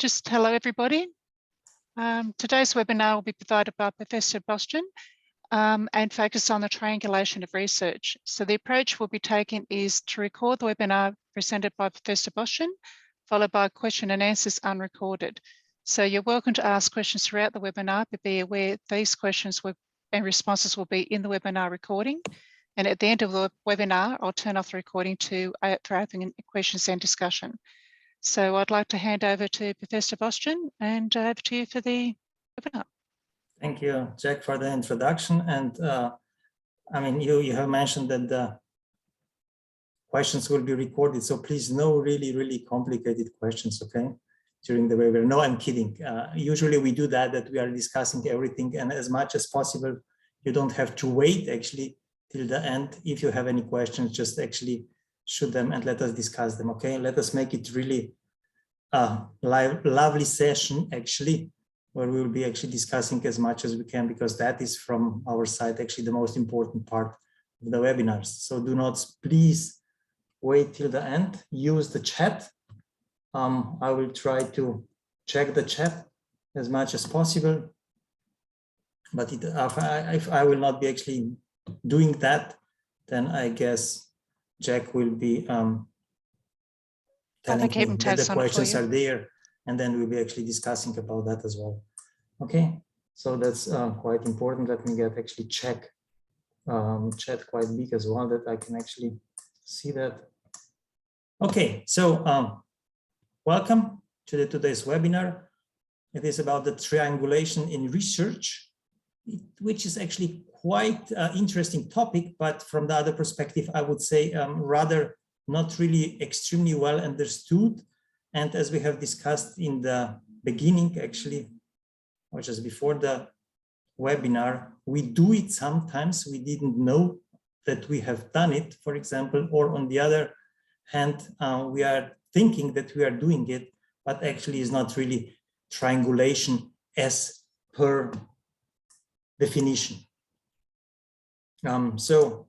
just hello everybody. Today's webinar will be provided by Professor Boston and focus on the triangulation of research. So the approach we'll be taking is to record the webinar presented by Professor Boston, followed by question and answers unrecorded. So you're welcome to ask questions throughout the webinar, but be aware these questions and responses will be in the webinar recording. And at the end of the webinar, I'll turn off the recording for opening questions and discussion. So I'd like to hand over to Professor Boston and over to you for the webinar. Thank you, Jack, for the introduction. And I mean, you have mentioned that the questions will be recorded. So please, no really complicated questions, okay, during the webinar. No, I'm kidding. Usually we do that we are discussing everything, and as much as possible, you don't have to wait actually till the end. If you have any questions, just actually shoot them and let us discuss them, okay? Let us make it really a lovely session, actually, where we will be actually discussing as much as we can, because that is from our side actually the most important part of the webinars. So do not, please wait till the end. Use the chat. I will try to check the chat as much as possible, but if I will not be actually doing that, then I guess Jack will be telling me that the questions are there, and then we'll be actually discussing about that as well. Okay, so that's quite important. Let me get actually chat quite big as well, that I can actually see that. Okay, so welcome to today's webinar. It is about the triangulation in research, which is actually quite an interesting topic, but from the other perspective, I would say rather not really extremely well understood. And as we have discussed in the beginning, actually, or just before the webinar, we do it sometimes, we didn't know that we have done it, for example, or on the other hand, we are thinking that we are doing it, but actually is not really triangulation as per definition. So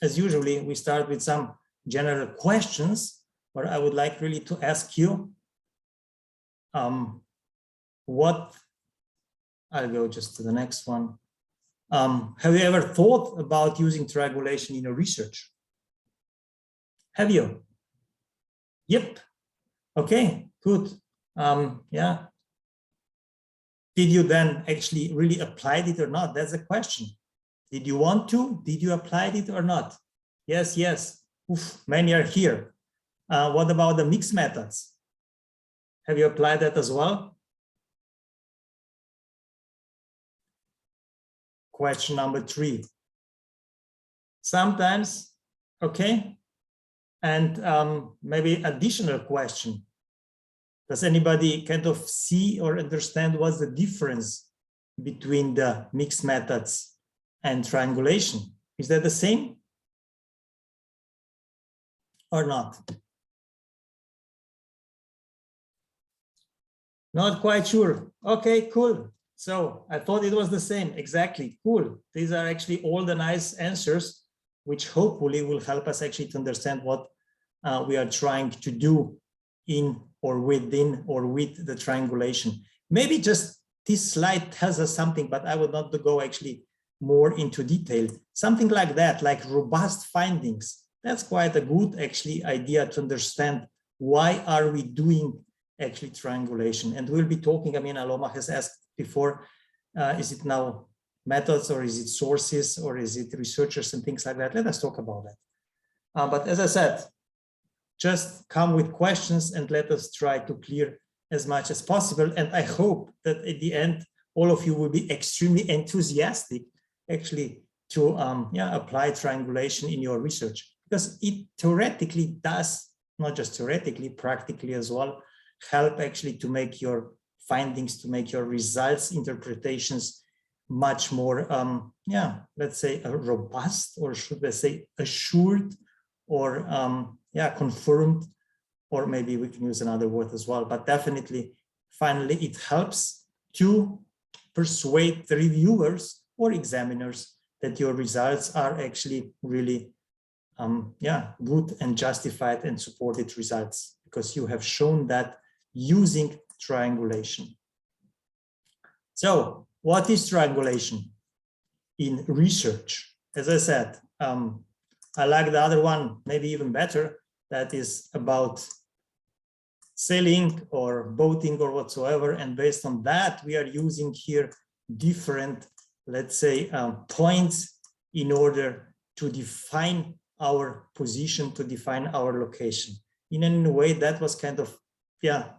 as usually, we start with some general questions, where I would like really to ask you what, I'll go just to the next one. Have you ever thought about using triangulation in your research? Have you? Yep. Okay, good. Yeah. Did you then actually really apply it or not? That's the question. Did you want to? Did you apply it or not? Yes, yes. Oof, many are here. What about the mixed methods? Have you applied that as well? Question number 3. Sometimes, okay. And maybe additional question. Does anybody kind of see or understand what's the difference between the mixed methods and triangulation? Is that the same or not? Not quite sure. Okay, cool. So I thought it was the same. Exactly. Cool. These are actually all the nice answers, which hopefully will help us actually to understand what we are trying to do in or within or with the triangulation. Maybe just this slide tells us something, but I would not go actually more into detail. Something like that, like robust findings. That's quite a good actually idea to understand why are we doing actually triangulation. And we'll be talking, I mean, Aloma has asked before, is it now methods or is it sources or is it researchers and things like that? Let us talk about that. But as I said, just come with questions and let us try to clear as much as possible. And I hope that at the end, all of you will be extremely enthusiastic actually to apply triangulation in your research, because it theoretically does, not just theoretically, practically as well, help actually to make your findings, to make your results, interpretations much more, let's say robust, or should I say assured, or confirmed, or maybe we can use another word as well, but definitely, finally, it helps to persuade the reviewers or examiners that your results are actually really good and justified and supported results, because you have shown that using triangulation. So what is triangulation in research? As I said, I like the other one, maybe even better, that is about sailing or boating or whatsoever. And based on that, we are using here different, let's say, points in order to define our position, to define our location. In a way that was kind of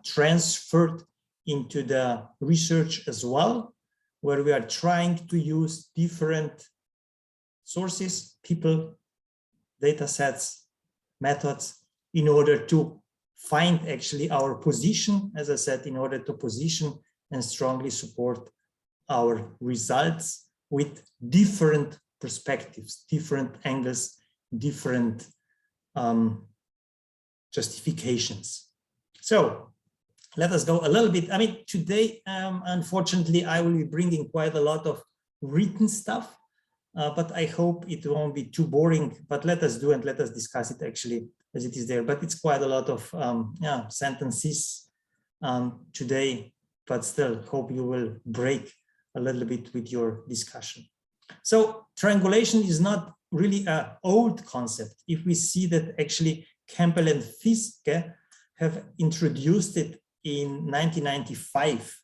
transferred into the research as well, where we are trying to use different sources, people, data sets, methods, in order to find actually our position, as I said, in order to position and strongly support our results with different perspectives, different angles, different justifications. So let us go a little bit. I mean, today, unfortunately, I will be bringing quite a lot of written stuff, but I hope it won't be too boring. But let us do and let us discuss it actually as it is there. But it's quite a lot of sentences today, but still hope you will break a little bit with your discussion. So triangulation is not really an old concept. If we see that actually Campbell and Fiske have introduced it in 1995,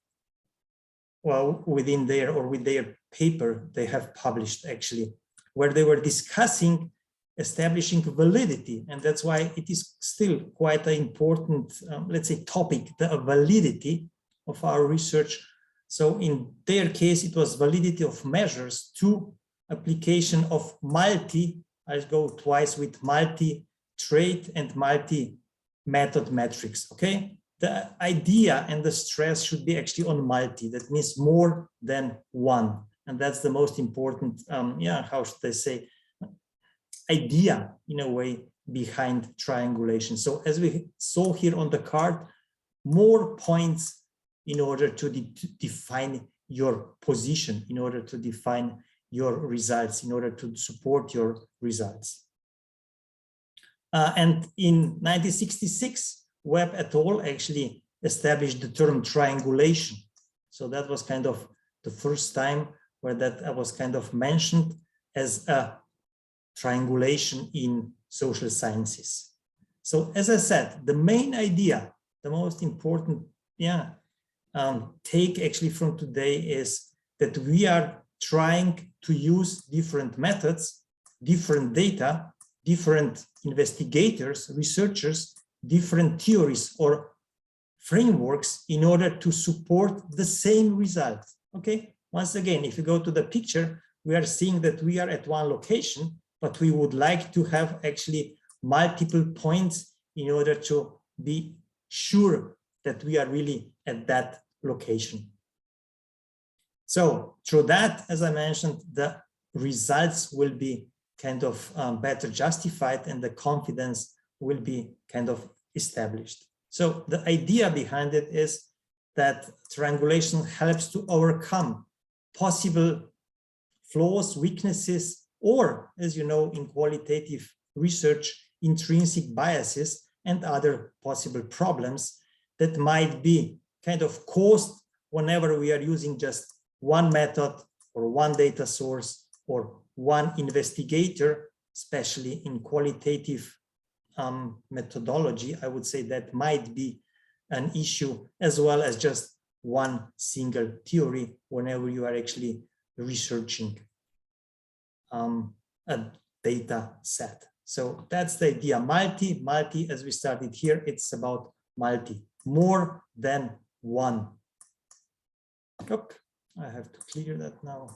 well, within their or with their paper they have published actually, where they were discussing establishing validity, and that's why it is still quite an important, let's say, topic, the validity of our research. So in their case, it was validity of measures to application of I'll go twice with multi-trait and multi-method metrics, okay? The idea and the stress should be actually on multi, that means more than one. And that's the most important, how should I say, idea in a way behind triangulation. So as we saw here on the card, more points in order to define your position, in order to define your results, in order to support your results. And in 1966, Webb et al. Actually established the term triangulation. So that was kind of the first time where that was kind of mentioned as a triangulation in social sciences. So as I said, the main idea, the most important take actually from today is that we are trying to use different methods, different data, different investigators, researchers, different theories or frameworks in order to support the same result. Okay, once again, if you go to the picture, we are seeing that we are at one location, but we would like to have actually multiple points in order to be sure that we are really at that location. So through that, as I mentioned, the results will be kind of better justified and the confidence will be kind of established. So the idea behind it is that triangulation helps to overcome possible flaws, weaknesses, or, as you know, in qualitative research, intrinsic biases and other possible problems that might be kind of caused whenever we are using just one method or one data source or one investigator, especially in qualitative methodology. I would say that might be an issue, as well as just one single theory whenever you are actually researching a data set. So that's the idea. Multi, as we started here, it's about multi, more than one. Oop, I have to clear that now.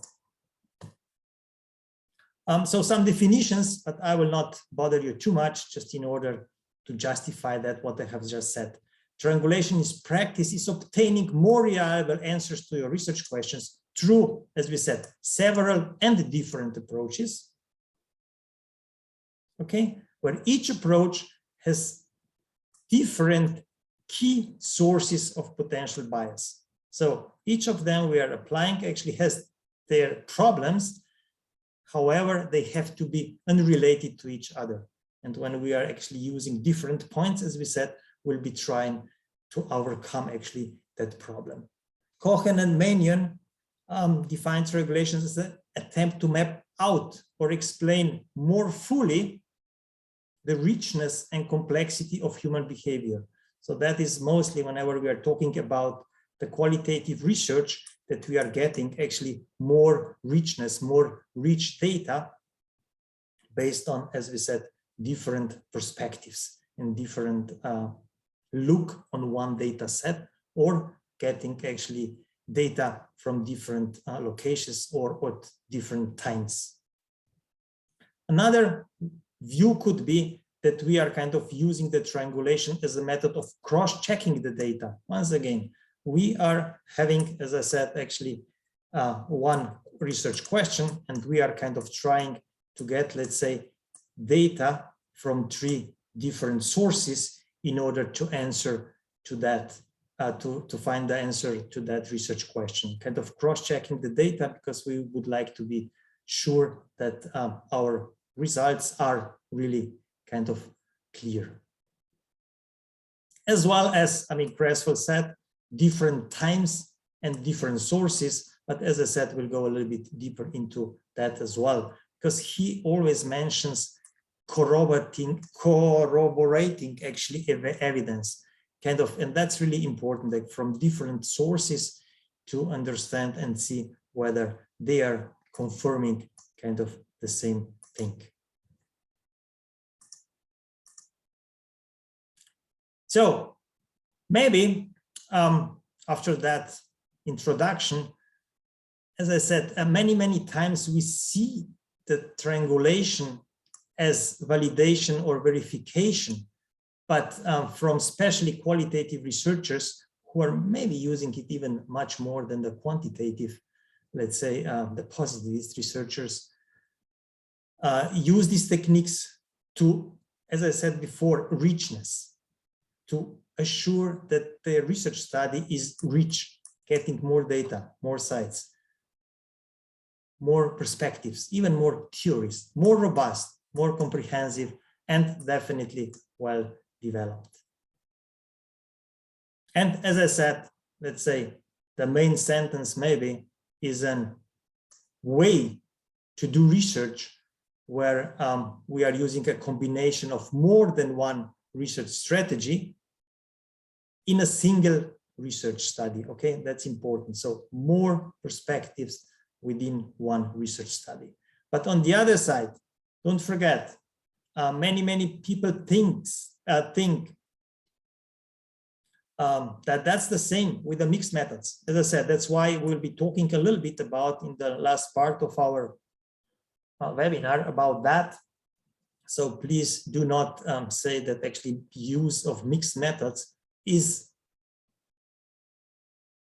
So some definitions, but I will not bother you too much, just in order to justify that what I have just said. Triangulation is practice, is obtaining more reliable answers to your research questions through, as we said, several and different approaches. Okay, where each approach has different key sources of potential bias. So each of them we are applying actually has their problems. However, they have to be unrelated to each other. And when we are actually using different points, as we said, we'll be trying to overcome actually that problem. Cohen and Manion define triangulation as an attempt to map out or explain more fully the richness and complexity of human behavior. So that is mostly whenever we are talking about the qualitative research, that we are getting actually more richness, more rich data based on, as we said, different perspectives and different look on one data set, or getting actually data from different locations or at different times. Another view could be that we are kind of using the triangulation as a method of cross-checking the data. Once again, we are having, as I said, actually one research question, and we are kind of trying to get, let's say, data from 3 different sources in order to answer to that, to find the answer to that research question. Kind of cross-checking the data because we would like to be sure that our results are really kind of clear. As well as, I mean, Creswell said, different times and different sources, but as I said, we'll go a little bit deeper into that as well, because he always mentions corroborating actually evidence, kind of, and that's really important, like from different sources to understand and see whether they are confirming kind of the same thing. So maybe after that introduction, as I said, many times we see the triangulation as validation or verification, but from especially qualitative researchers who are maybe using it even much more than the quantitative, let's say the positivist researchers, use these techniques to, as I said before, richness, to assure that the research study is rich, getting more data, more sites, more perspectives, even more theories, more robust, more comprehensive, and definitely well developed. And as I said, let's say the main sentence maybe is a way to do research where we are using a combination of more than one research strategy in a single research study. Okay, that's important. So more perspectives within one research study. But on the other side, don't forget, many people think that that's the same with the mixed methods. As I said, that's why we'll be talking a little bit about in the last part of our webinar about that. So please do not say that actually use of mixed methods is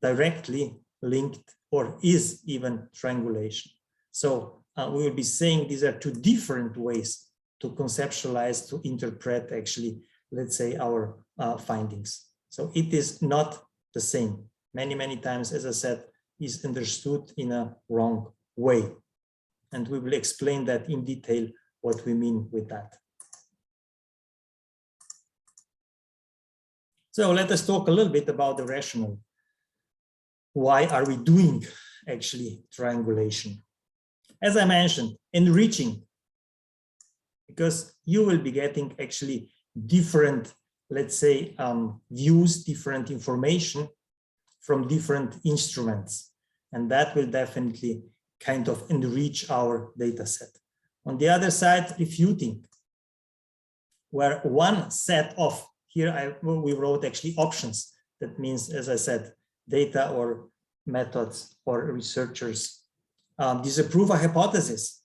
directly linked or is even triangulation. So we will be saying these are 2 different ways to conceptualize, to interpret actually, let's say, our findings. So it is not the same. Many times, as I said, is understood in a wrong way. And we will explain that in detail, what we mean with that. So let us talk a little bit about the rationale. Why are we doing actually triangulation? As I mentioned, enriching, because you will be getting actually different, let's say, views, different information from different instruments. And that will definitely kind of enrich our data set. On the other side, refuting, where one set of, here we wrote actually options. That means, as I said, data or methods or researchers disapprove a hypothesis,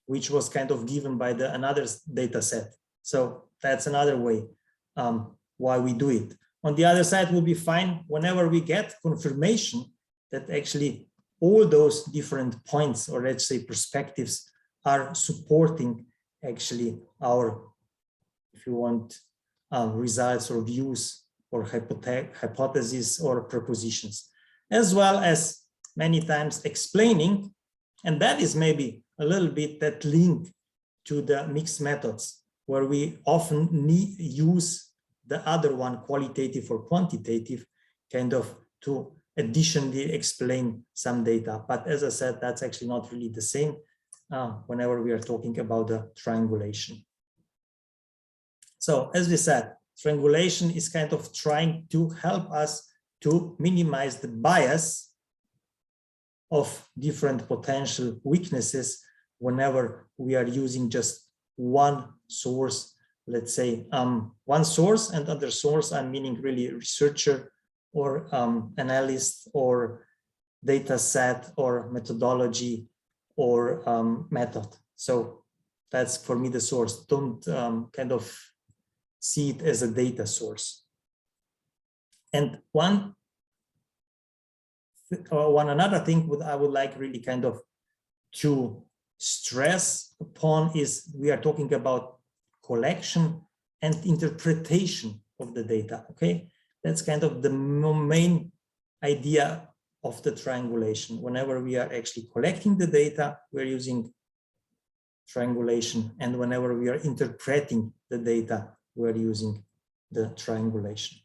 which was kind of given by another data set. So that's another way why we do it. On the other side, will be fine whenever we get confirmation that actually all those different points, or let's say perspectives, are supporting actually our, if you want, results or views or hypotheses or propositions, as well as many times explaining, and that is maybe a little bit that link to the mixed methods, where we often use the other one, qualitative or quantitative, kind of to additionally explain some data. But as I said, that's actually not really the same whenever we are talking about the triangulation. So as we said, triangulation is kind of trying to help us to minimize the bias of different potential weaknesses whenever we are using just one source, let's say one source, and other source, I'm meaning really researcher or analyst or data set or methodology or method. So that's for me the source. Don't kind of see it as a data source. And one another thing I would like really kind of to stress upon is we are talking about collection and interpretation of the data. Okay, that's kind of the main idea of the triangulation. Whenever we are actually collecting the data, we're using triangulation, and whenever we are interpreting the data, we're using the triangulation.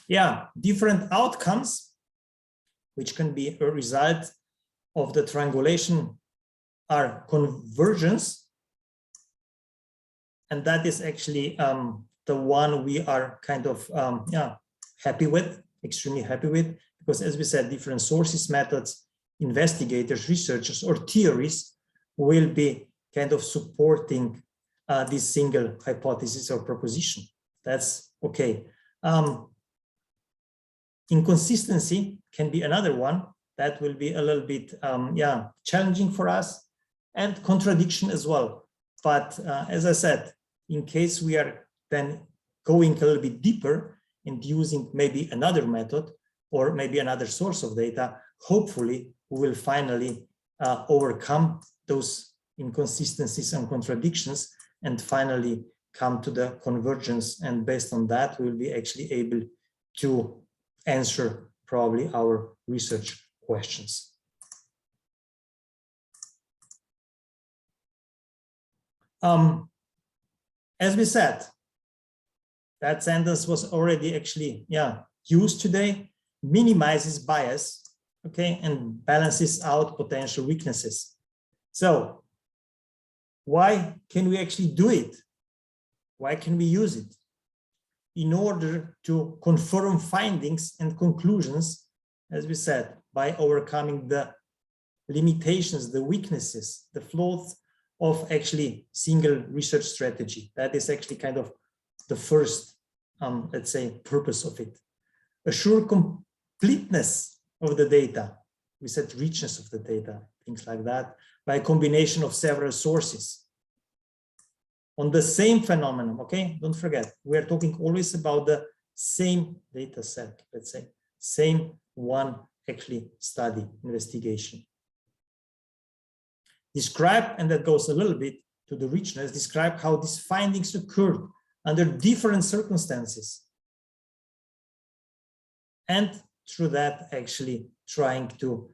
Yeah, different outcomes, which can be a result of the triangulation, are convergence. And that is actually the one we are kind of happy with, extremely happy with, because as we said, different sources, methods, investigators, researchers, or theories will be kind of supporting this single hypothesis or proposition. That's okay. Inconsistency can be another one that will be a little bit challenging for us, and contradiction as well. But as I said, in case we are then going a little bit deeper and using maybe another method or maybe another source of data, hopefully we will finally overcome those inconsistencies and contradictions and finally come to the convergence. And based on that, we'll be actually able to answer probably our research questions. As we said, that sentence was already actually used today, minimizes bias, okay, and balances out potential weaknesses. So why can we actually do it? Why can we use it? In order to confirm findings and conclusions, as we said, by overcoming the limitations, the weaknesses, the flaws of actually single research strategy. That is actually kind of the first, let's say, purpose of it. Assure completeness of the data. We said richness of the data, things like that, by a combination of several sources. On the same phenomenon, okay? Don't forget, we're talking always about the same data set, let's say, same one actually study, investigation. Describe, and that goes a little bit to the richness, describe how these findings occurred under different circumstances. And through that, actually trying to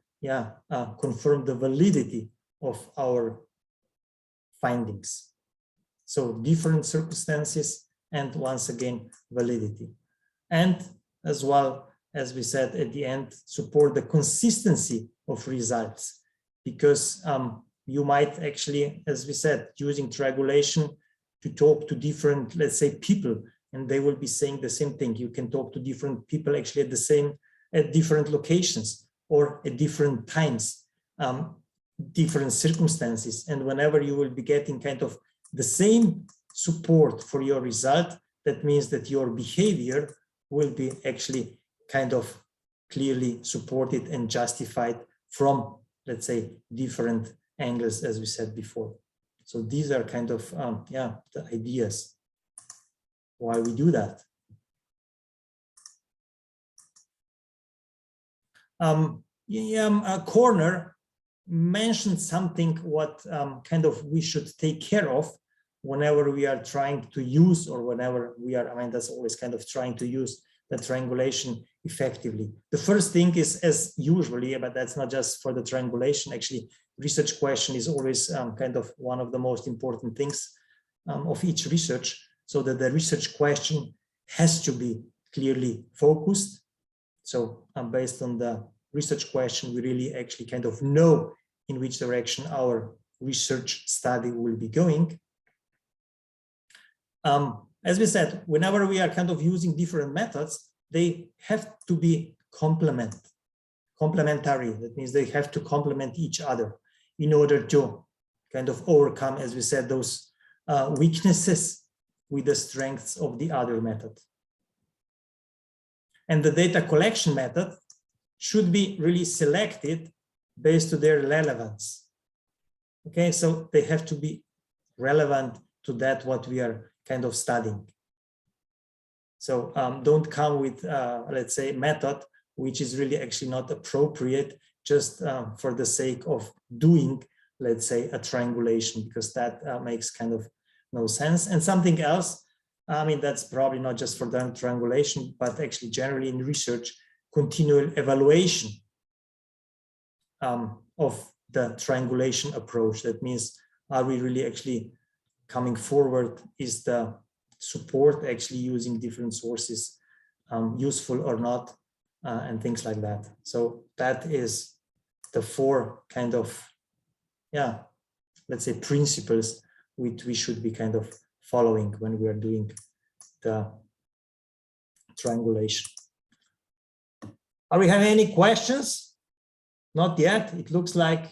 confirm the validity of our findings. So different circumstances, and once again, validity. And as well, as we said at the end, support the consistency of results, because you might actually, as we said, using triangulation to talk to different, let's say, people, and they will be saying the same thing. You can talk to different people actually at different locations or at different times, different circumstances. And whenever you will be getting kind of the same support for your result, that means that your behavior will be actually kind of clearly supported and justified from, let's say, different angles, as we said before. So these are kind of, the ideas why we do that. Corner mentioned something what kind of we should take care of whenever we are trying to use, or whenever we are, that's always kind of trying to use the triangulation effectively. The first thing is, as usually, but that's not just for the triangulation, actually, research question is always kind of one of the most important things of each research, so that the research question has to be clearly focused. So based on the research question, we really actually kind of know in which direction our research study will be going. As we said, whenever we are kind of using different methods, they have to be complementary. That means they have to complement each other in order to kind of overcome, as we said, those weaknesses with the strengths of the other method. And the data collection method should be really selected based on their relevance. Okay, so they have to be relevant to that what we are kind of studying. So don't come with, let's say, method which is really actually not appropriate just for the sake of doing, let's say, a triangulation, because that makes kind of no sense. And something else, I mean, that's probably not just for the triangulation, but actually generally in research, continual evaluation of the triangulation approach. That means, are we really actually coming forward? Is the support actually using different sources useful or not, and things like that. So that is the four kind of, yeah, let's say principles which we should be kind of following when we are doing the triangulation. Are we having any questions? Not yet. It looks like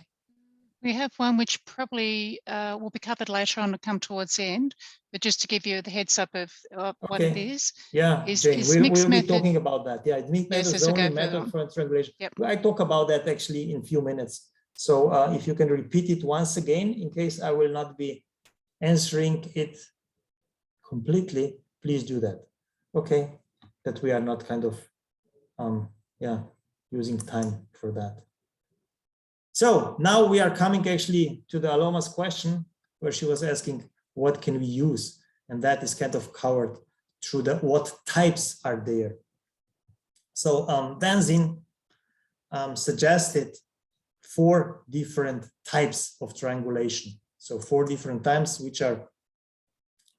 we have one which probably will be covered later on to come towards the end, but just to give you the heads up of what it is. Yeah, Jane, we'll be talking about that. Yeah, mixed method is the only method for triangulation. Yep. I talk about that actually in a few minutes. So if you can repeat it once again, in case I will not be answering it completely, please do that. Okay, that we are not kind of, yeah, using time for that. So now we are coming actually to the Aloma's question, where she was asking, what can we use? And that is kind of covered through the what types are there. So Danzin suggested 4 different types of triangulation. So 4 different types which are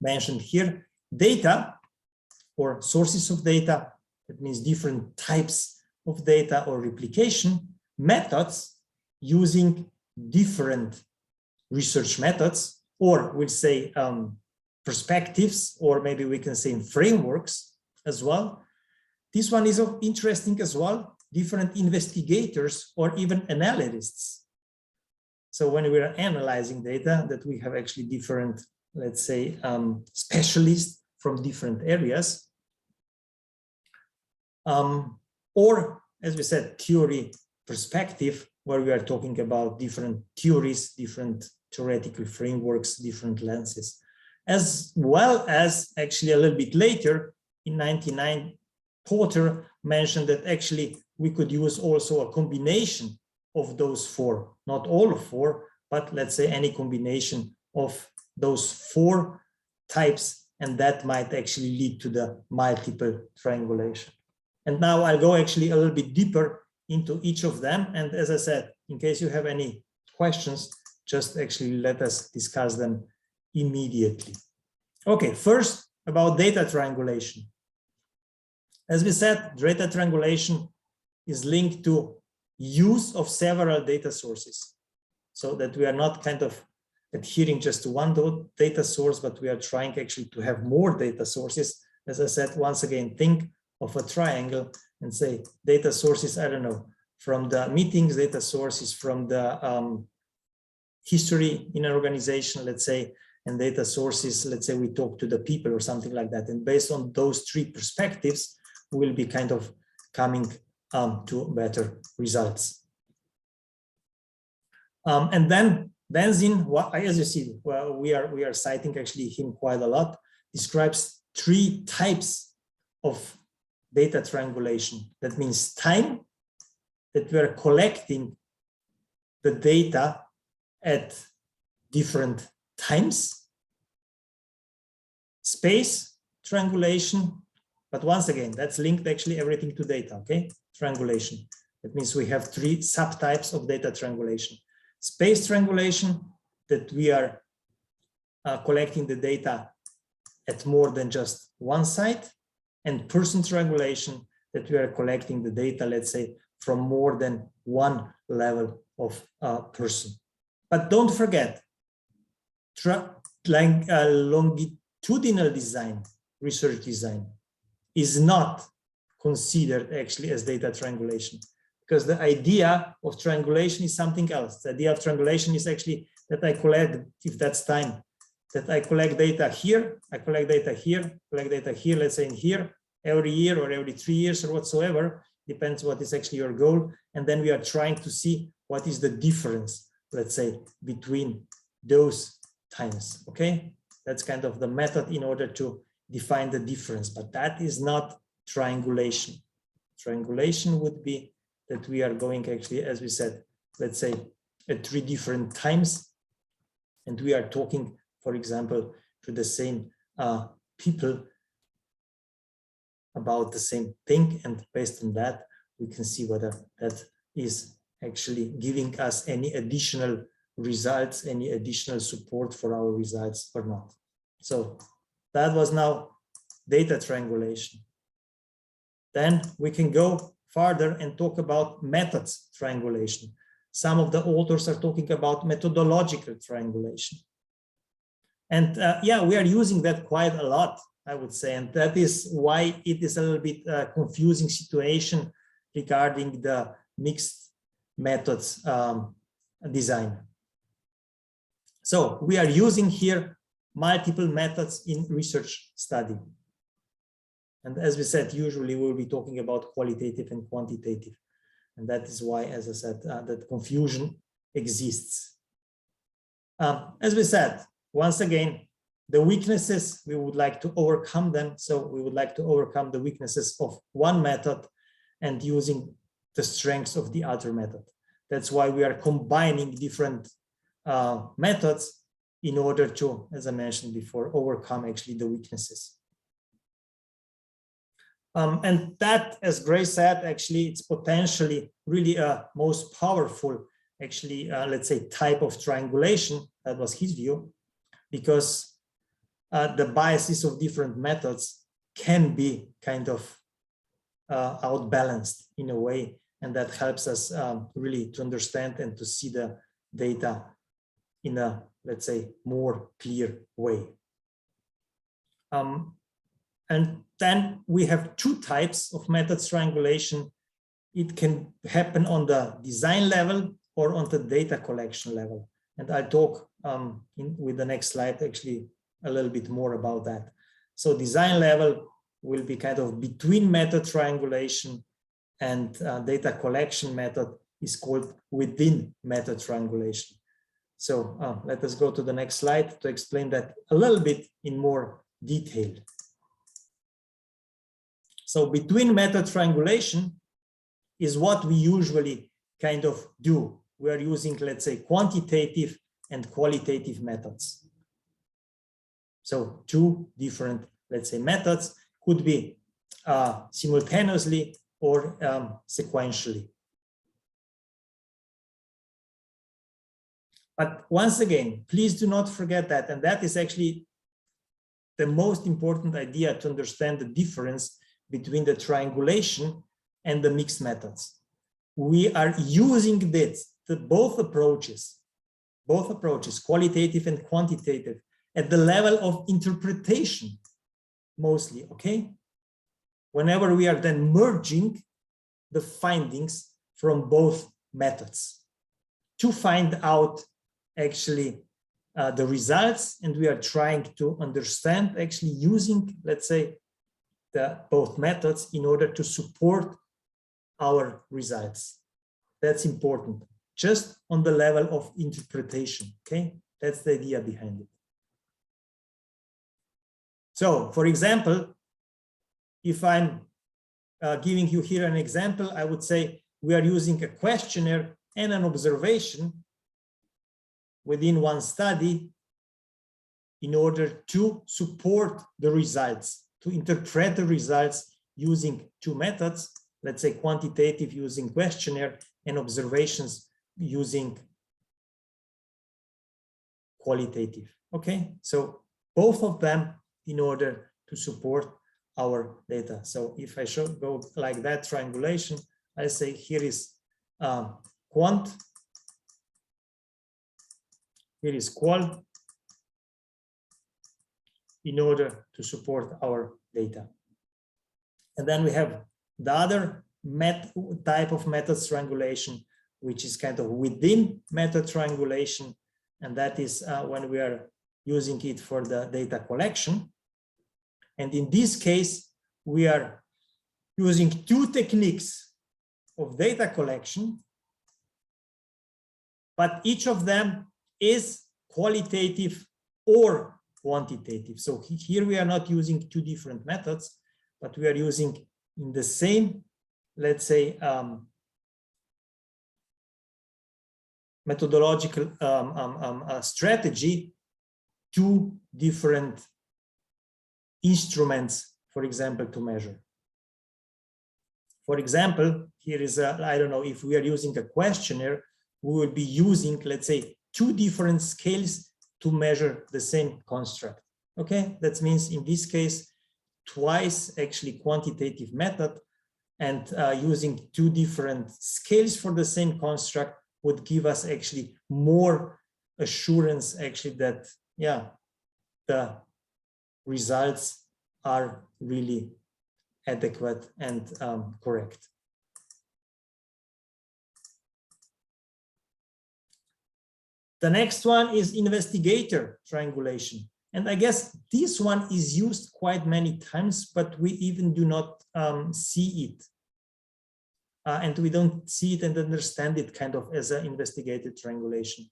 mentioned here. Data or sources of data, that means different types of data or replication. Methods, using different research methods, or we'll say perspectives, or maybe we can say frameworks as well. This one is interesting as well, different investigators or even analysts. So when we are analyzing data, that we have actually different, let's say, specialists from different areas. Or, as we said, theory perspective, where we are talking about different theories, different theoretical frameworks, different lenses, as well as actually a little bit later in 1999, Porter mentioned that actually we could use also a combination of those 4, not all of 4, but let's say any combination of those 4 types, and that might actually lead to the multiple triangulation. And now I'll go actually a little bit deeper into each of them. And as I said, in case you have any questions, just actually let us discuss them immediately. Okay, first about data triangulation. As we said, data triangulation is linked to use of several data sources, so that we are not kind of adhering just to one data source, but we are trying actually to have more data sources. As I said, once again, think of a triangle and say data sources, I don't know, from the meetings, data sources from the history in an organization, let's say, and data sources, let's say we talk to the people or something like that. And based on those 3 perspectives, we'll be kind of coming to better results. And then Benzin, as you see, well, we are citing actually him quite a lot, describes 3 types of data triangulation. That means time, that we are collecting the data at different times, space triangulation, but once again, that's linked actually everything to data, okay? Triangulation. That means we have 3 subtypes of data triangulation. Space triangulation, that we are collecting the data at more than just one site, and person triangulation, that we are collecting the data, let's say, from more than one level of person. But don't forget, longitudinal design, research design, is not considered actually as data triangulation, because the idea of triangulation is something else. The idea of triangulation is actually that I collect, if that's time, that I collect data here, I collect data here, collect data here, let's say in here, every year or every 3 years or whatsoever, depends what is actually your goal. And then we are trying to see what is the difference, let's say, between those times, okay? That's kind of the method in order to define the difference, but that is not triangulation. Triangulation would be that we are going actually, as we said, let's say at 3 different times, and we are talking, for example, to the same people about the same thing, and based on that, we can see whether that is actually giving us any additional results, any additional support for our results or not. So that was now data triangulation. Then we can go further and talk about methods triangulation. Some of the authors are talking about methodological triangulation. And yeah, we are using that quite a lot, I would say, and that is why it is a little bit confusing situation regarding the mixed methods design. So we are using here multiple methods in research study. And as we said, usually we'll be talking about qualitative and quantitative. And that is why, as I said, that confusion exists. As we said, once again, the weaknesses, we would like to overcome them. So we would like to overcome the weaknesses of one method and using the strengths of the other method. That's why we are combining different methods in order to, as I mentioned before, overcome actually the weaknesses. And that, as Grace said, actually, it's potentially really a most powerful, actually, let's say, type of triangulation. That was his view, because the biases of different methods can be kind of outbalanced in a way, and that helps us really to understand and to see the data in a, let's say, more clear way. And then we have 2 types of methods triangulation. It can happen on the design level or on the data collection level. And I'll talk with the next slide actually a little bit more about that. So design level will be kind of between method triangulation, and data collection method is called within method triangulation. So let us go to the next slide to explain that a little bit in more detail. So between method triangulation is what we usually kind of do. We are using, let's say, quantitative and qualitative methods. So 2 different, let's say, methods could be simultaneously or sequentially. But once again, please do not forget that, and that is actually the most important idea to understand the difference between the triangulation and the mixed methods. We are using this, both approaches, qualitative and quantitative, at the level of interpretation, mostly, okay? Whenever we are then merging the findings from both methods to find out actually the results, and we are trying to understand actually using, let's say, both methods in order to support our results. That's important, just on the level of interpretation, okay? That's the idea behind it. So, for example, if I'm giving you here an example, I would say we are using a questionnaire and an observation within one study in order to support the results, to interpret the results using 2 methods, let's say quantitative using questionnaire and observations using qualitative. Okay, so both of them in order to support our data. So if I go like that triangulation, I say here is quant, here is qual, in order to support our data. And then we have the other type of method triangulation, which is kind of within method triangulation. And that is when we are using it for the data collection. And in this case, we are using two techniques of data collection, but each of them is qualitative or quantitative. So here we are not using two different methods, but we are using in the same, let's say, methodological strategy, two different instruments, for example, to measure. For example, here is I don't know, if we are using a questionnaire, we will be using, let's say, two different scales to measure the same construct. Okay, that means in this case, twice actually quantitative method, and using two different scales for the same construct would give us actually more assurance actually that, yeah, the results are really adequate and correct. The next one is investigator triangulation. And I guess this one is used quite many times, but we even do not see it. And we don't see it and understand it kind of as an investigator triangulation.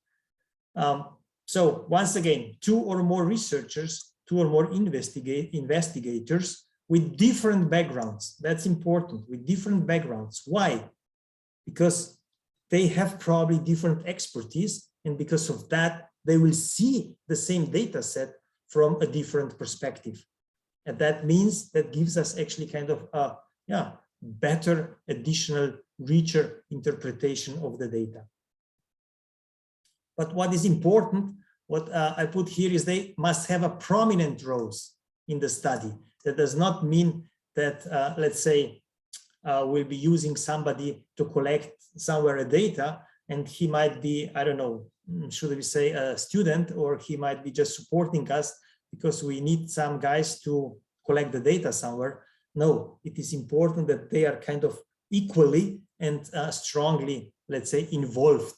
So once again, two or more researchers, two or more investigators with different backgrounds. That's important, with different backgrounds. Why? Because they have probably different expertise, and because of that, they will see the same data set from a different perspective. And that means that gives us actually kind of a better, additional, richer interpretation of the data. But what is important, what I put here is they must have a prominent roles in the study. That does not mean that, let's say, we'll be using somebody to collect somewhere a data, and he might be, I don't know, should we say a student, or he might be just supporting us because we need some guys to collect the data somewhere. No, it is important that they are kind of equally and strongly, let's say, involved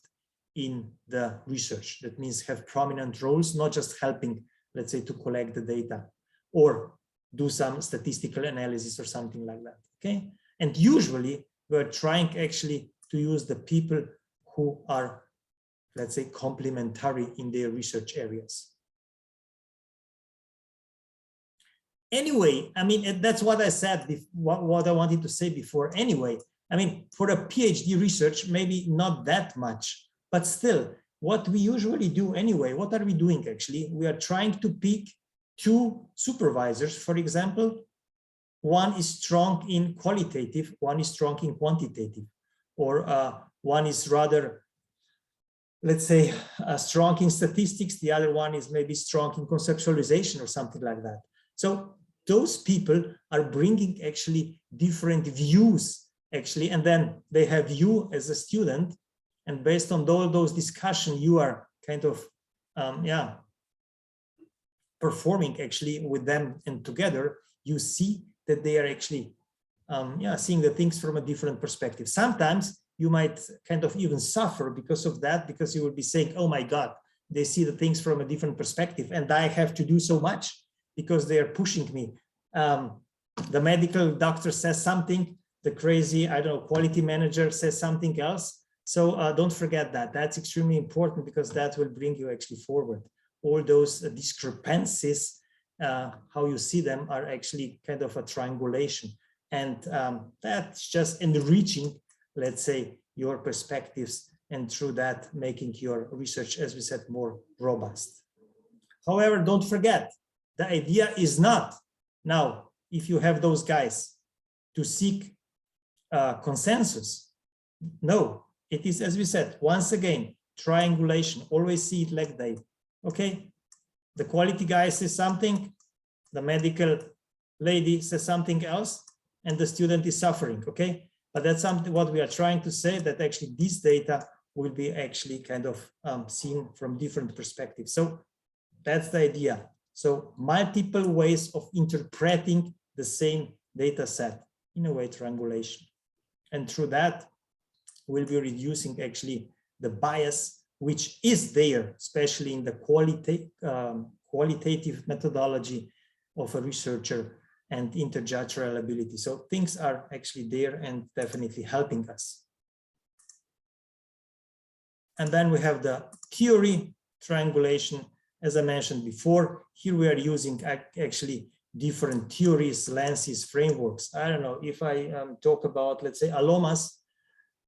in the research. That means have prominent roles, not just helping, let's say, to collect the data or do some statistical analysis or something like that. Okay, and usually we're trying actually to use the people who are, let's say, complementary in their research areas. Anyway, I mean, that's what I said, what I wanted to say before. Anyway, I mean, for a PhD research, maybe not that much, but still, what we usually do anyway, what are we doing actually? We are trying to pick two supervisors, for example. One is strong in qualitative, one is strong in quantitative, or one is rather, let's say, strong in statistics, the other one is maybe strong in conceptualization or something like that. So those people are bringing actually different views actually, and then they have you as a student, and based on all those discussions, you are kind of, performing actually with them, and together you see that they are actually, seeing the things from a different perspective. Sometimes you might kind of even suffer because of that, because you will be saying, oh my God, they see the things from a different perspective, and I have to do so much because they are pushing me. The medical doctor says something, the crazy, I don't know, quality manager says something else. So don't forget that. That's extremely important, because that will bring you actually forward. All those discrepancies, how you see them, are actually kind of a triangulation. And that's just enriching, let's say, your perspectives, and through that making your research, as we said, more robust. However, don't forget, the idea is not now, if you have those guys, to seek consensus. No, it is, as we said, once again, triangulation. Always see it like that. Okay, the quality guy says something, the medical lady says something else, and the student is suffering, okay? But that's something what we are trying to say, that actually this data will be actually kind of seen from different perspectives. So that's the idea. So multiple ways of interpreting the same data set, in a way, triangulation. And through that, we'll be reducing actually the bias, which is there, especially in the qualitative methodology of a researcher and interjudge reliability. So things are actually there and definitely helping us. And then we have the theory triangulation. As I mentioned before, here we are using actually different theories, lenses, frameworks. I don't know if I talk about, let's say, Aloma's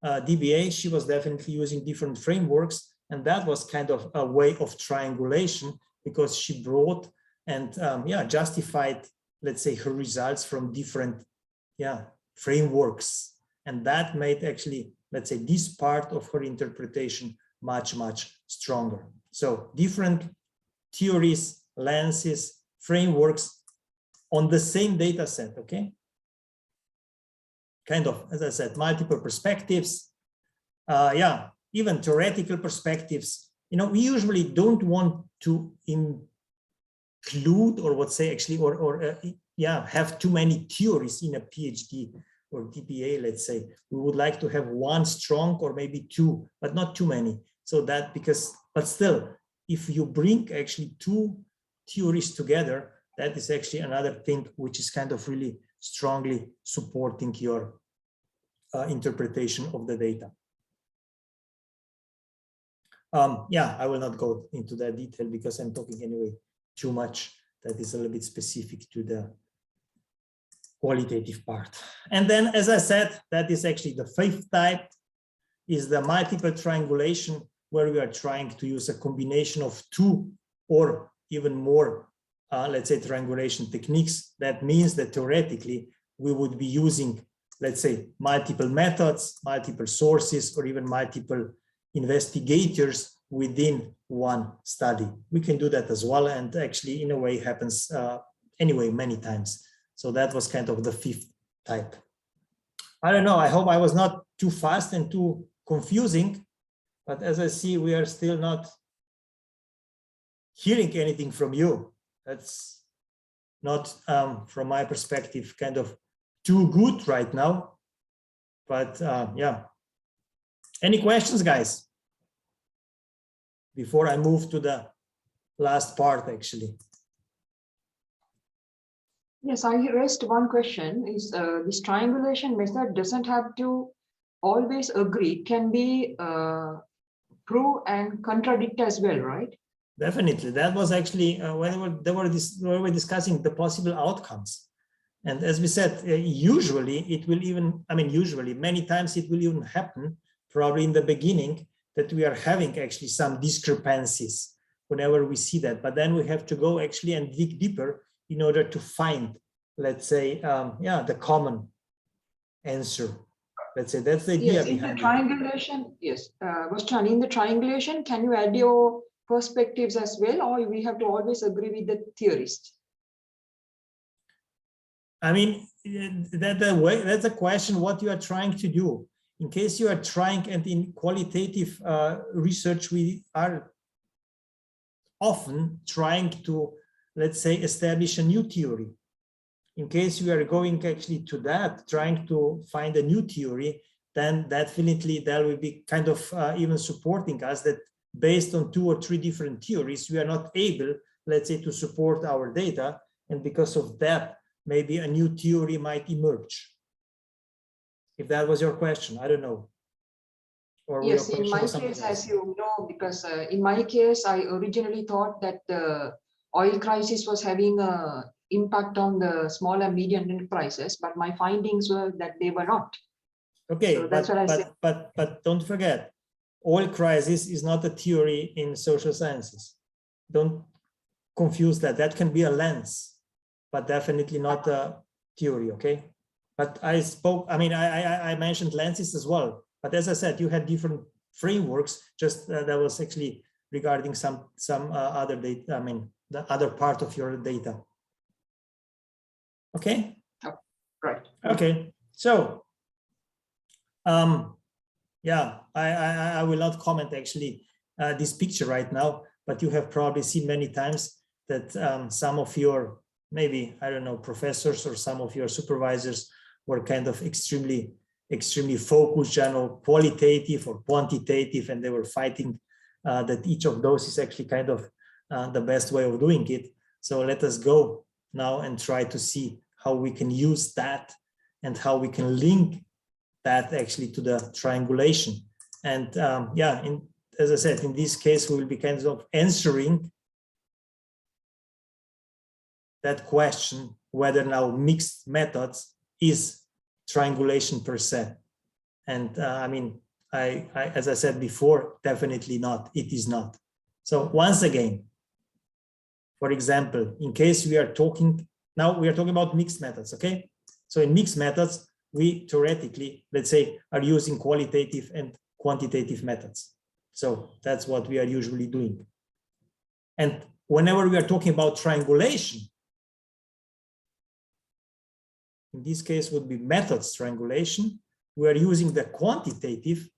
DBA, she was definitely using different frameworks, and that was kind of a way of triangulation, because she brought and justified, let's say, her results from different frameworks, and that made actually, let's say, this part of her interpretation much stronger. So different theories, lenses, frameworks on the same data set, okay? Kind of, as I said, multiple perspectives, even theoretical perspectives. You know, we usually don't want to include, or what say actually, have too many theories in a PhD or DBA, let's say. We would like to have one strong or maybe two, but not too many. So that but still, if you bring actually two theories together, that is actually another thing which is kind of really strongly supporting your interpretation of the data. I will not go into that detail because I'm talking anyway too much. That is a little bit specific to the qualitative part. And then, as I said, that is actually the fifth type, is the multiple triangulation, where we are trying to use a combination of two or even more, let's say, triangulation techniques. That means that theoretically we would be using, let's say, multiple methods, multiple sources, or even multiple investigators within one study. We can do that as well, and actually in a way happens anyway many times. So that was kind of the fifth type. I don't know, I hope I was not too fast and too confusing, but as I see, we are still not hearing anything from you. That's not, from my perspective, kind of too good right now. But any questions, guys? Before I move to the last part, actually. Yes, I raised one question. Is this triangulation method doesn't have to always agree? It can be prove and contradict as well, right? Definitely. That was actually when they were discussing the possible outcomes. And as we said, usually it will even, usually many times it will even happen, probably in the beginning, that we are having actually some discrepancies whenever we see that. But then we have to go actually and dig deeper in order to find, let's say, the common answer. Let's say that's the idea behind the triangulation. Yes, Vostan, in the triangulation, can you add your perspectives as well, or we have to always agree with the theorist? That's a question what you are trying to do. In case you are trying, and in qualitative research, we are often trying to, let's say, establish a new theory. In case we are going actually to that, trying to find a new theory, then definitely that will be kind of even supporting us that based on 2 or 3 different theories, we are not able, let's say, to support our data. And because of that, maybe a new theory might emerge. If that was your question, I don't know. Or yes, in my case, as you know, because in my case, I originally thought that the oil crisis was having an impact on the small and medium enterprises, but my findings were that they were not. Okay, so that's what I said. But don't forget, oil crisis is not a theory in social sciences. Don't confuse that. That can be a lens, but definitely not a theory, okay? But I mentioned lenses as well. But as I said, you had different frameworks. Just that was actually regarding some other data. the other part of your data. Okay. Right. Okay. So, yeah, I will not comment actually this picture right now, but you have probably seen many times that some of your, maybe, I don't know, professors or some of your supervisors were kind of extremely focused, qualitative or quantitative, and they were fighting that each of those is actually kind of the best way of doing it. So let us go now and try to see how we can use that and how we can link that actually to the triangulation. And yeah, as I said, in this case, we will be kind of answering that question, whether now mixed methods is triangulation per se. And I mean, as I said before, definitely not, it is not. So once again, for example, in case we are talking, now we are talking about mixed methods, okay? So in mixed methods, we theoretically, let's say, are using qualitative and quantitative methods. So that's what we are usually doing. And whenever we are talking about triangulation, in this case would be methods triangulation, we are using the quantitative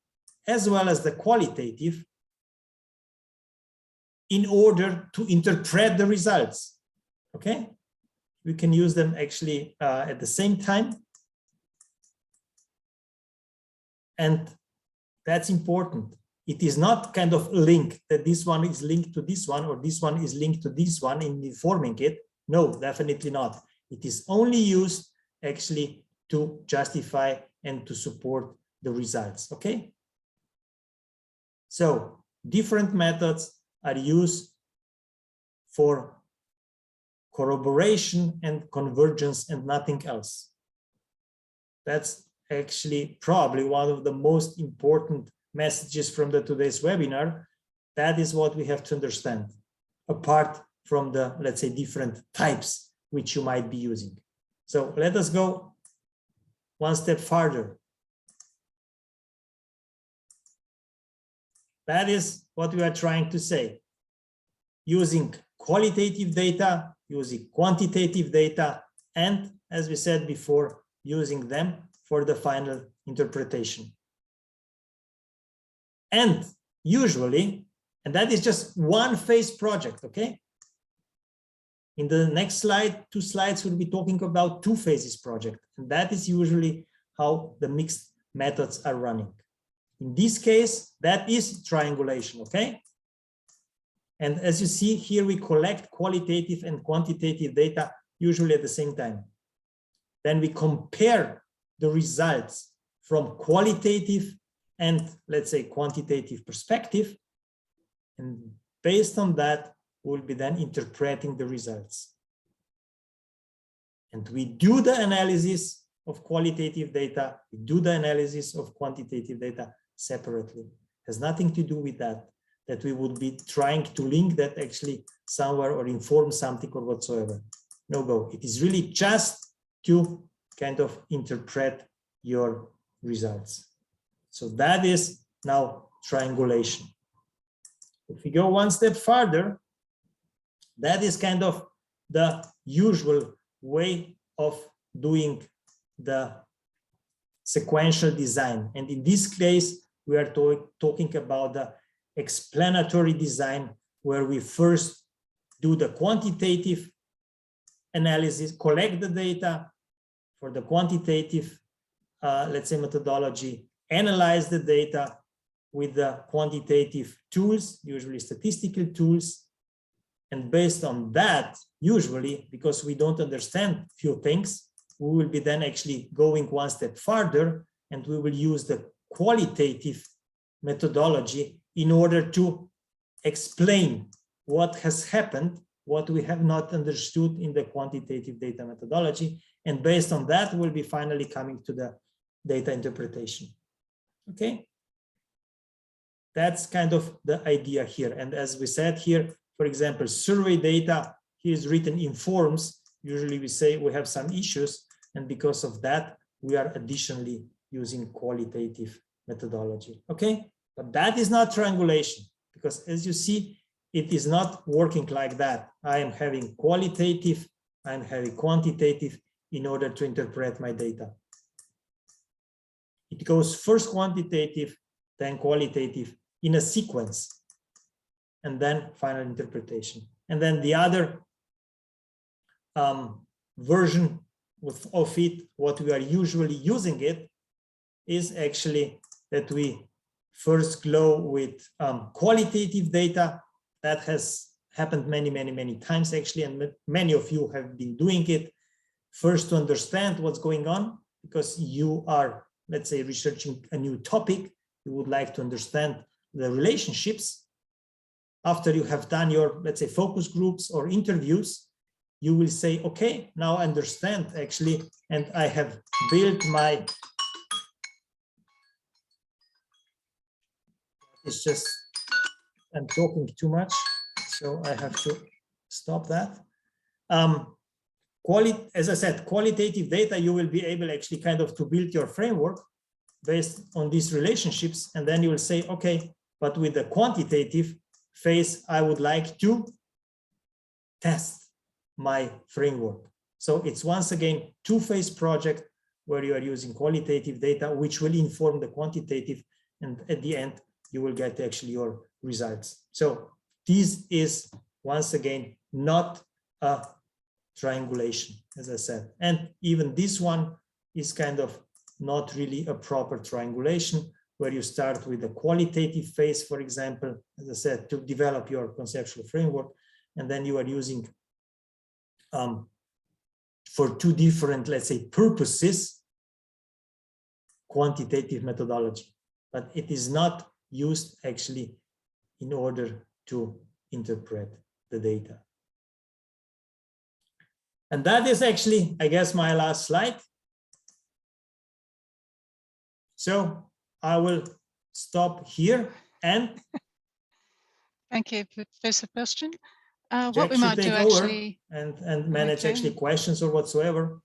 as well as the qualitative in order to interpret the results, okay? We can use them actually at the same time. And that's important. It is not kind of linked that this one is linked to this one or this one is linked to this one in informing it. No, definitely not. It is only used actually to justify and to support the results, okay? So different methods are used for corroboration and convergence and nothing else. That's actually probably one of the most important messages from today's webinar. That is what we have to understand, apart from the, let's say, different types which you might be using. So let us go one step further. That is what we are trying to say. Using qualitative data, using quantitative data, and as we said before, using them for the final interpretation. And usually, and that is just one phase project, okay? In the next slide, 2 slides, we'll be talking about 2 phases project. And that is usually how the mixed methods are running. In this case, that is triangulation, okay? And as you see here, we collect qualitative and quantitative data usually at the same time. Then we compare the results from qualitative and, let's say, quantitative perspective. And based on that, we'll be then interpreting the results. And we do the analysis of qualitative data, we do the analysis of quantitative data separately. It has nothing to do with that we would be trying to link that actually somewhere or inform something or whatsoever. No go. It is really just to kind of interpret your results. So that is now triangulation. If we go one step further, that is kind of the usual way of doing the sequential design. And in this case, we are talking about the explanatory design, where we first do the quantitative analysis, collect the data for the quantitative, let's say, methodology, analyze the data with the quantitative tools, usually statistical tools. And based on that, usually, because we don't understand few things, we will be then actually going one step further, and we will use the qualitative methodology in order to explain what has happened, what we have not understood in the quantitative data methodology. And based on that, we'll be finally coming to the data interpretation. Okay? That's kind of the idea here. And as we said here, for example, survey data, here is written informs. Usually we say we have some issues, and because of that, we are additionally using qualitative methodology. Okay? But that is not triangulation, because as you see, it is not working like that. I am having qualitative, I'm having quantitative in order to interpret my data. It goes first quantitative, then qualitative in a sequence, and then final interpretation. And then the other version of it, what we are usually using it, is actually that we first go with qualitative data. That has happened many times actually, and many of you have been doing it. First, to understand what's going on, because you are, let's say, researching a new topic, you would like to understand the relationships. After you have done your, let's say, focus groups or interviews, you will say, okay, now I understand actually, and I have built my, it's just, I'm talking too much, so I have to stop that. As I said, qualitative data, you will be able actually kind of to build your framework based on these relationships, and then you will say, okay, but with the quantitative phase, I would like to test my framework. So it's once again two-phase project where you are using qualitative data, which will inform the quantitative, and at the end, you will get actually your results. So this is once again not a triangulation, as I said, and even this one is kind of not really a proper triangulation, where you start with the qualitative phase, for example, as I said, to develop your conceptual framework, and then you are using for two different, let's say, purposes, quantitative methodology, but it is not used actually in order to interpret the data. And that is actually, I guess, my last slide. So I will stop here and Thank you, Professor Bastian. What Jack we should might do take over actually and manage okay. actually questions or whatsoever.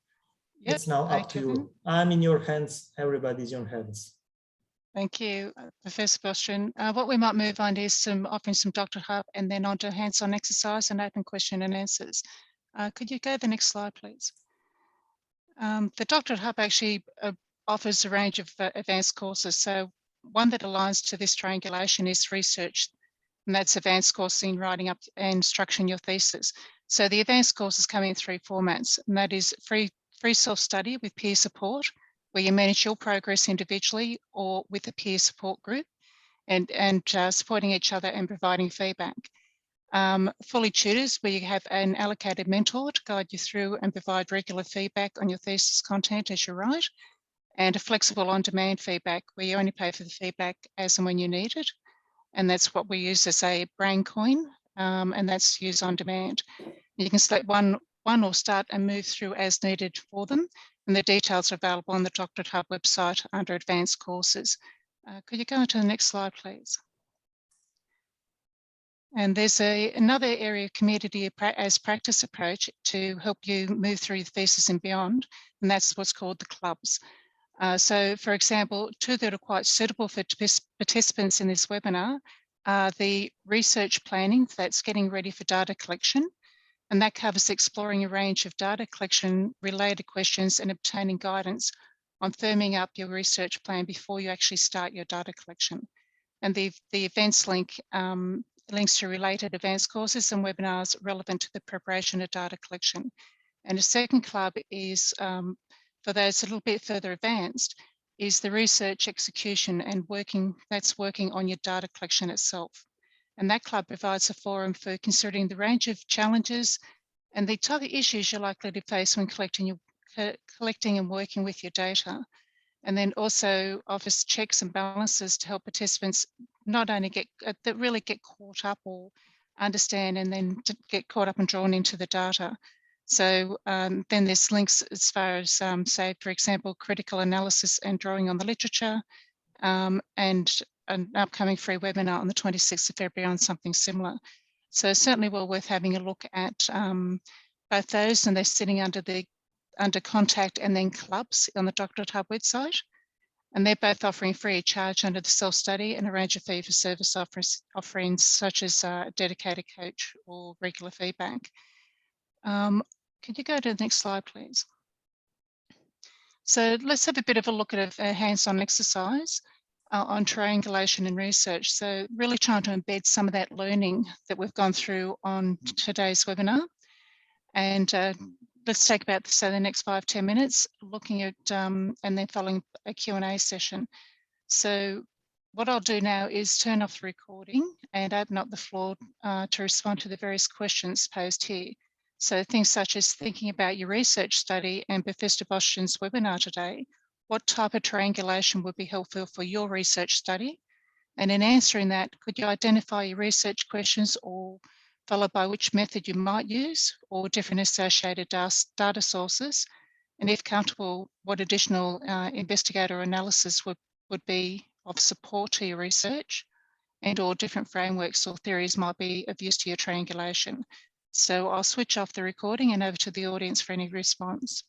Yep, It's now up to you. I'm in your hands. Everybody's in your hands. Thank you, Professor Bastian. What we might move on is offering some Dr. Hub and then on to hands-on exercise and open question and answers. Could you go to the next slide, please? The Dr. Hub actually offers a range of advanced courses. So one that aligns to this triangulation is research, and that's advanced course in writing up and structuring your thesis. So the advanced courses come in three formats, and that is free self-study with peer support, where you manage your progress individually or with a peer support group, and supporting each other and providing feedback. Fully tutors, where you have an allocated mentor to guide you through and provide regular feedback on your thesis content as you write, and a flexible on-demand feedback, where you only pay for the feedback as and when you need it. And that's what we use as a brain coin, and that's used on demand. You can select one or start and move through as needed for them, and the details are available on the Dr. Hub website under advanced courses. Could you go to the next slide, please? And there's another area of community as practice approach to help you move through your thesis and beyond, and that's what's called the clubs. So, for example, two that are quite suitable for participants in this webinar are the research planning, that's getting ready for data collection, and that covers exploring a range of data collection related questions and obtaining guidance on firming up your research plan before you actually start your data collection. And the events link links to related advanced courses and webinars relevant to the preparation of data collection. And a second club is, for those a little bit further advanced, is the research execution and working on your data collection itself. And that club provides a forum for considering the range of challenges and the type of issues you're likely to face when collecting and working with your data. And then also offers checks and balances to help participants not only get caught up or understand and then to get caught up and drawn into the data. So then there's links as far as say, for example, critical analysis and drawing on the literature, and an upcoming free webinar on the 26th of February on something similar. So certainly well worth having a look at both those, and they're sitting under contact and then clubs on the Dr. Hub website. And they're both offering free of charge under the self-study and a range of fee-for-service offerings such as a dedicated coach or regular feedback. Could you go to the next slide, please? So let's have a bit of a look at a hands-on exercise on triangulation and research. So really trying to embed some of that learning that we've gone through on today's webinar. And let's take about the next 5-10 minutes looking at and then following a Q&A session. So what I'll do now is turn off the recording and open up the floor to respond to the various questions posed here. So things such as thinking about your research study and Professor Bostian's webinar today, what type of triangulation would be helpful for your research study? And in answering that, could you identify your research questions or followed by which method you might use or different associated data sources? And if comfortable, what additional investigator analysis would be of support to your research, and or different frameworks or theories might be of use to your triangulation. So I'll switch off the recording and over to the audience for any response.